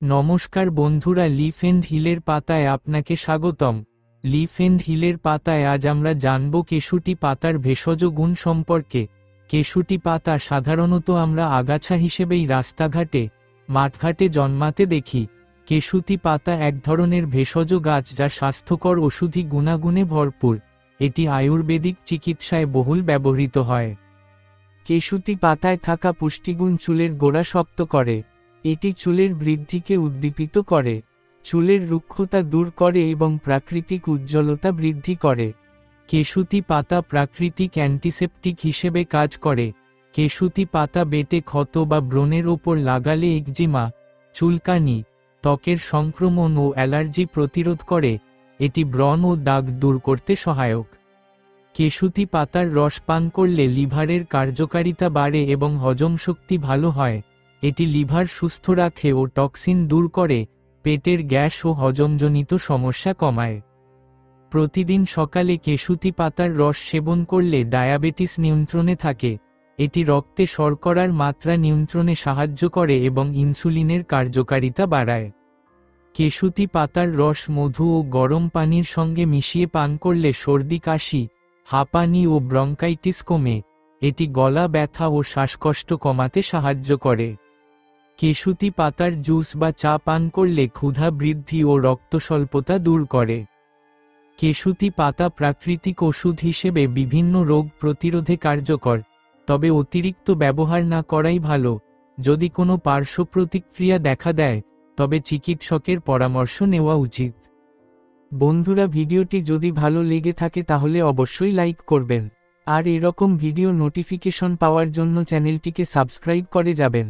নমস্কার বন্ধুরা, leaf and হিলের পাতায় আপনাকে স্বাগতম। লিফ এন্ড হিলের পাতায় আজ আমরা জানব কেশুটি পাতার ভেষজ গুণ সম্পর্কে। কেশুটি পাতা সাধারণত আমরা আগাছা হিসেবেই রাস্তাঘাটে, মাঠঘাটে জন্মাতে দেখি। কেশুতি পাতা এক ধরনের ভেষজ গাছ যা স্বাস্থ্যকর ওষুধি গুণাগুণে ভরপুর। এটি আয়ুর্বেদিক চিকিৎসায় বহুল ব্যবহৃত হয়। কেশুতি পাতায় থাকা পুষ্টিগুণ চুলের গোড়া শক্ত করে। এটি চুলের বৃদ্ধিকে উদ্দীপিত করে, চুলের রুক্ষতা দূর করে এবং প্রাকৃতিক উজ্জ্বলতা বৃদ্ধি করে। কেশুতি পাতা প্রাকৃতিক অ্যান্টিসেপটিক হিসেবে কাজ করে। কেশুতি পাতা বেটে ক্ষত বা ব্রণের ওপর লাগালে একজিমা, চুলকানি, ত্বকের সংক্রমণ ও অ্যালার্জি প্রতিরোধ করে। এটি ব্রণ ও দাগ দূর করতে সহায়ক। কেশুতি পাতার রস পান করলে লিভারের কার্যকারিতা বাড়ে এবং হজম শক্তি ভালো হয়। এটি লিভার সুস্থ রাখে ও টক্সিন দূর করে, পেটের গ্যাস ও হজমজনিত সমস্যা কমায়। প্রতিদিন সকালে কেশুতি পাতার রস সেবন করলে ডায়াবেটিস নিয়ন্ত্রণে থাকে। এটি রক্তে শর্করার মাত্রা নিয়ন্ত্রণে সাহায্য করে এবং ইনসুলিনের কার্যকারিতা বাড়ায়। কেশুতি পাতার রস মধু ও গরম পানির সঙ্গে মিশিয়ে পান করলে সর্দি কাশি, হাঁপানি ও ব্রঙ্কাইটিস কমে। এটি গলা ব্যথা ও শ্বাসকষ্ট কমাতে সাহায্য করে। কেশুতি পাতার জুস বা চা পান করলে ক্ষুধা বৃদ্ধি ও রক্তস্বল্পতা দূর করে। কেশুতি পাতা প্রাকৃতিক ওষুধ হিসেবে বিভিন্ন রোগ প্রতিরোধে কার্যকর, তবে অতিরিক্ত ব্যবহার না করাই ভালো। যদি কোনো পার্শ্ব প্রতিক্রিয়া দেখা দেয়, তবে চিকিৎসকের পরামর্শ নেওয়া উচিত। বন্ধুরা, ভিডিওটি যদি ভালো লেগে থাকে তাহলে অবশ্যই লাইক করবেন, আর এরকম ভিডিও নোটিফিকেশন পাওয়ার জন্য চ্যানেলটিকে সাবস্ক্রাইব করে যাবেন।